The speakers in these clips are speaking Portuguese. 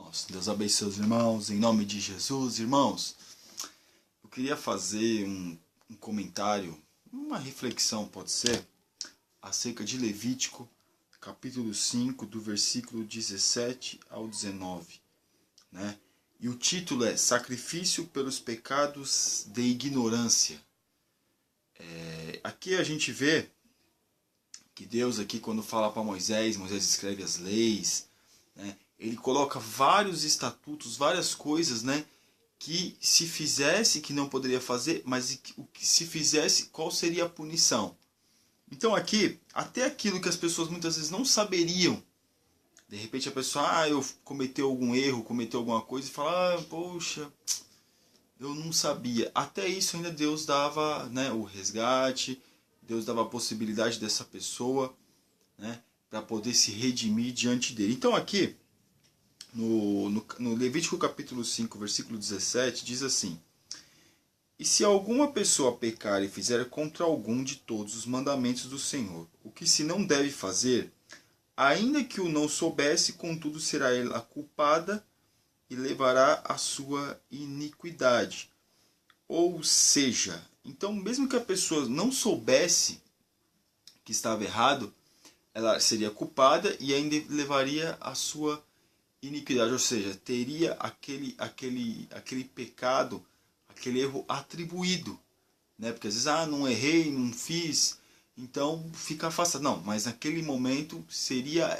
Nossa, Deus abençoe os irmãos, em nome de Jesus. Irmãos, eu queria fazer um comentário, uma reflexão, pode ser, acerca de Levítico, capítulo 5, do versículo 17 ao 19, né? E o título é Sacrifício pelos pecados de ignorância. Aqui a gente vê que Deus, aqui quando fala para Moisés escreve as leis, né? Ele coloca vários estatutos, várias coisas, né? Que se fizesse, que não poderia fazer, mas o que se fizesse, qual seria a punição. Então aqui, até aquilo que as pessoas muitas vezes não saberiam, de repente a pessoa, eu cometeu algum erro, cometeu alguma coisa, e fala, poxa, eu não sabia. Até isso ainda Deus dava, né, o resgate, Deus dava a possibilidade dessa pessoa, né, para poder se redimir diante dele. Então aqui, no Levítico capítulo 5, versículo 17, diz assim: E se alguma pessoa pecar e fizer contra algum de todos os mandamentos do Senhor, o que se não deve fazer, ainda que o não soubesse, contudo será ela culpada e levará a sua iniquidade. Ou seja, então mesmo que a pessoa não soubesse que estava errado, ela seria culpada e ainda levaria a sua iniquidade, ou seja, teria aquele pecado, aquele erro atribuído, né? Porque às vezes, não errei, não fiz, então fica afastado. Não, mas naquele momento seria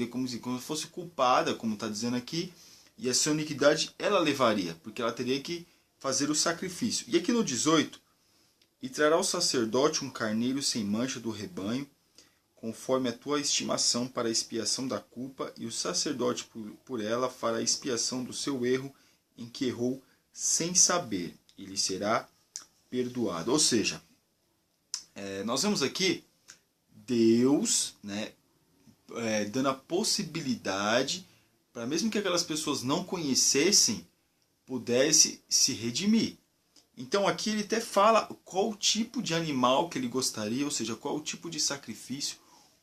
como se fosse culpada, como está dizendo aqui, e a sua iniquidade ela levaria, porque ela teria que fazer o sacrifício. E aqui no 18, e trará o sacerdote um carneiro sem mancha do rebanho, conforme a tua estimação para a expiação da culpa, e o sacerdote por ela fará a expiação do seu erro em que errou sem saber, e lhe será perdoado. Ou seja, nós vemos aqui Deus, né, dando a possibilidade para mesmo que aquelas pessoas não conhecessem, pudesse se redimir. Então aqui ele até fala qual tipo de animal que ele gostaria, ou seja, qual o tipo de sacrifício,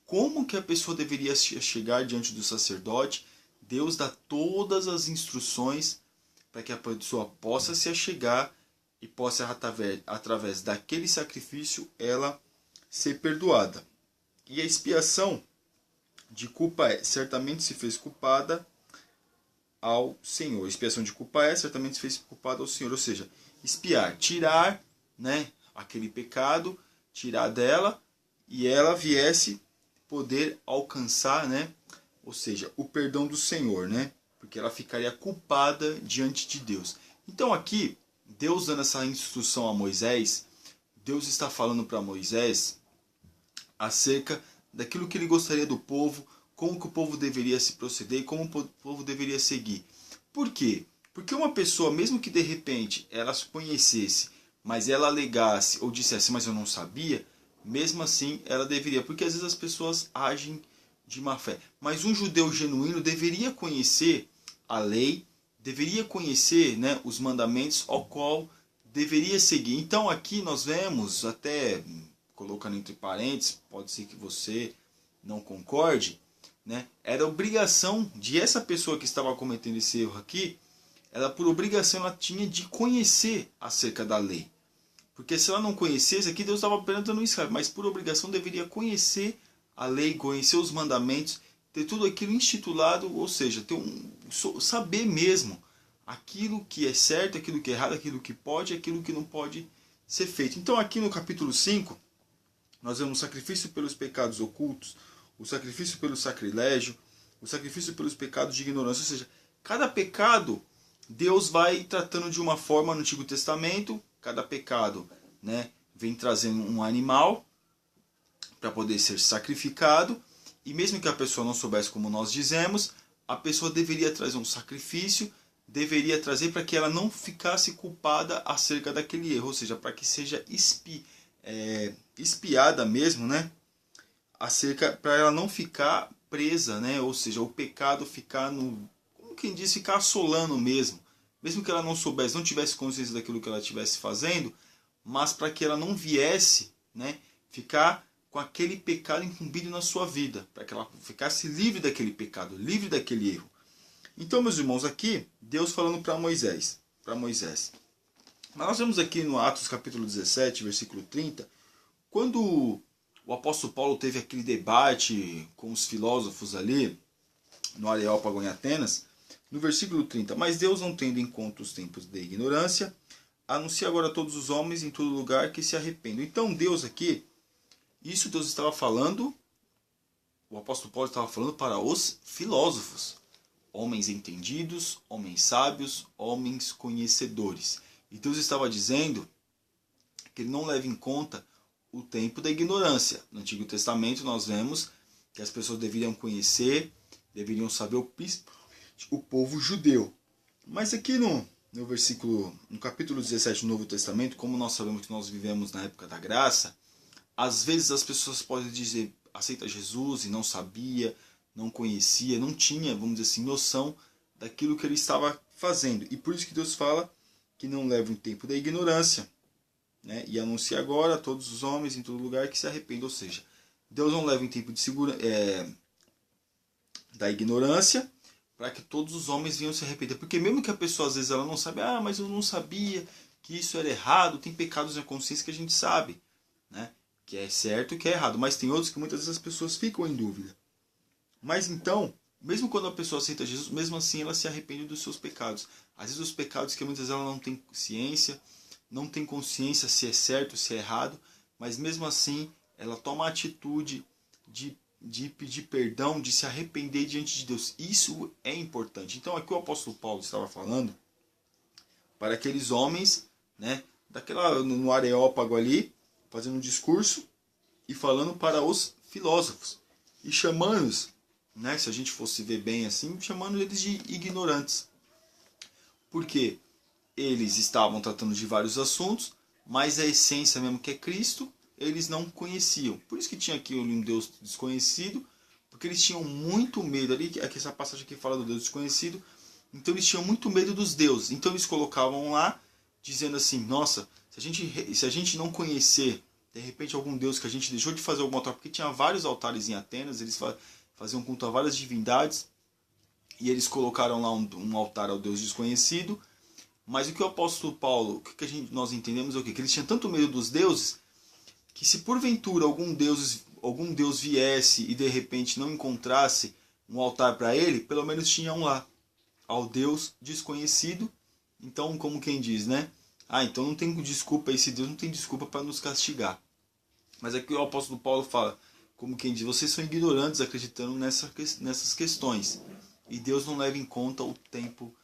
como que a pessoa deveria chegar diante do sacerdote. Deus dá todas as instruções para que a pessoa possa se achegar e possa, através daquele sacrifício, ela ser perdoada. E a expiação de culpa certamente se fez culpada ao Senhor. A expiação de culpa certamente se fez culpada ao Senhor. Ou seja, expiar, tirar, né, aquele pecado, tirar dela e ela viesse poder alcançar, né, ou seja, o perdão do Senhor, né, porque ela ficaria culpada diante de Deus. Então aqui, Deus dando essa instrução a Moisés, Deus está falando para Moisés acerca daquilo que ele gostaria do povo, como que o povo deveria se proceder, como o povo deveria seguir. Por quê? Porque uma pessoa, mesmo que de repente ela se conhecesse, mas ela alegasse ou dissesse, mas eu não sabia, mesmo assim ela deveria, porque às vezes as pessoas agem de má fé. Mas um judeu genuíno deveria conhecer a lei, deveria conhecer, né, os mandamentos ao qual deveria seguir. Então aqui nós vemos, até colocando entre parênteses, pode ser que você não concorde, né, era obrigação de essa pessoa que estava cometendo esse erro aqui, ela por obrigação ela tinha de conhecer acerca da lei. Porque se ela não conhecesse, aqui Deus estava apenas dando um escravo, mas por obrigação deveria conhecer a lei, conhecer os mandamentos, ter tudo aquilo instituído, ou seja, saber mesmo aquilo que é certo, aquilo que é errado, aquilo que pode, aquilo que não pode ser feito. Então aqui no capítulo 5, nós vemos o sacrifício pelos pecados ocultos, o sacrifício pelo sacrilégio, o sacrifício pelos pecados de ignorância, ou seja, cada pecado Deus vai tratando de uma forma no Antigo Testamento. Cada pecado, né, vem trazendo um animal para poder ser sacrificado. E mesmo que a pessoa não soubesse, como nós dizemos, a pessoa deveria trazer um sacrifício, deveria trazer para que ela não ficasse culpada acerca daquele erro, ou seja, para que seja espiada mesmo, né, para ela não ficar presa, né, ou seja, o pecado ficar como quem diz, ficar assolando mesmo que ela não soubesse, não tivesse consciência daquilo que ela estivesse fazendo, mas para que ela não viesse, né, ficar com aquele pecado incumbido na sua vida, para que ela ficasse livre daquele pecado, livre daquele erro. Então, meus irmãos, aqui, Deus falando para Moisés. Mas nós vemos aqui no Atos capítulo 17, versículo 30, quando o apóstolo Paulo teve aquele debate com os filósofos ali, no Areópago em Atenas, no versículo 30, mas Deus, não tendo em conta os tempos de ignorância, anuncia agora a todos os homens em todo lugar que se arrependam. Então Deus aqui, isso Deus estava falando, o apóstolo Paulo estava falando para os filósofos, homens entendidos, homens sábios, homens conhecedores. E Deus estava dizendo que ele não leva em conta o tempo da ignorância. No Antigo Testamento nós vemos que as pessoas deveriam conhecer, deveriam saber o povo judeu. Mas aqui no versículo, no capítulo 17 do Novo Testamento, como nós sabemos que nós vivemos na época da graça, às vezes as pessoas podem dizer, aceita Jesus, e não sabia, não conhecia, não tinha, vamos dizer assim, noção daquilo que ele estava fazendo. E por isso que Deus fala que não leva o tempo da ignorância, né? E anuncia agora a todos os homens em todo lugar que se arrependam. Ou seja, Deus não leva em tempo de da ignorância, para que todos os homens venham se arrepender. Porque mesmo que a pessoa às vezes ela não sabe, mas eu não sabia que isso era errado, tem pecados na consciência que a gente sabe, né? Que é certo e que é errado, mas tem outros que muitas vezes as pessoas ficam em dúvida. Mas então, mesmo quando a pessoa aceita Jesus, mesmo assim ela se arrepende dos seus pecados. Às vezes os pecados que muitas vezes ela não tem ciência, não tem consciência se é certo, se é errado, mas mesmo assim ela toma a atitude de pedir perdão, de se arrepender diante de Deus. Isso é importante. Então aqui o apóstolo Paulo estava falando para aqueles homens, né, no Areópago ali, fazendo um discurso e falando para os filósofos. E chamando-os, né, se a gente fosse ver bem assim, chamando eles de ignorantes. Porque eles estavam tratando de vários assuntos, mas a essência mesmo, que é Cristo, eles não conheciam. Por isso que tinha aqui um Deus desconhecido, porque eles tinham muito medo. Aqui essa passagem aqui fala do Deus desconhecido, então eles tinham muito medo dos deuses. Então eles colocavam lá, dizendo assim, nossa, se a gente não conhecer, de repente, algum Deus que a gente deixou de fazer algum altar, porque tinha vários altares em Atenas, eles faziam culto a várias divindades, e eles colocaram lá um altar ao Deus desconhecido. Mas o que o apóstolo Paulo, nós entendemos é o quê? Que eles tinham tanto medo dos deuses, que se porventura algum Deus viesse e de repente não encontrasse um altar para ele, pelo menos tinha um lá, ao Deus desconhecido. Então, como quem diz, né? Então não tem desculpa, esse Deus não tem desculpa para nos castigar. Mas aqui o apóstolo Paulo fala, como quem diz, vocês são ignorantes acreditando nessas questões. E Deus não leva em conta o tempo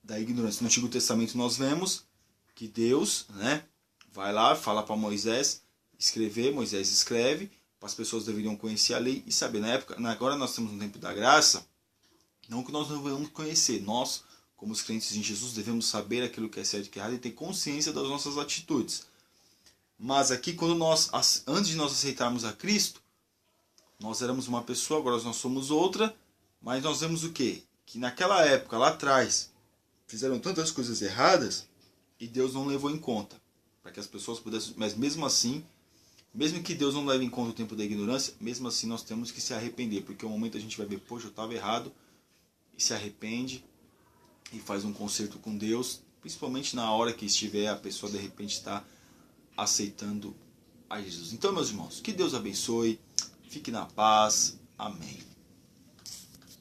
da ignorância. No Antigo Testamento nós vemos que Deus, né, vai lá, fala para Moisés escrever, Moisés escreve, as pessoas deveriam conhecer a lei e saber. Agora nós temos um tempo da graça, não que nós não devemos conhecer, nós, como os crentes em Jesus, devemos saber aquilo que é certo e que é errado e ter consciência das nossas atitudes. Mas aqui, antes de nós aceitarmos a Cristo, nós éramos uma pessoa, agora nós somos outra, mas nós vemos o quê? Que naquela época, lá atrás, fizeram tantas coisas erradas e Deus não levou em conta, para que as pessoas pudessem, mas mesmo assim, mesmo que Deus não leve em conta o tempo da ignorância, mesmo assim nós temos que se arrepender, porque o momento a gente vai ver, poxa, eu estava errado, e se arrepende, e faz um conserto com Deus, principalmente na hora que estiver a pessoa de repente está aceitando a Jesus. Então, meus irmãos, que Deus abençoe, fique na paz, amém.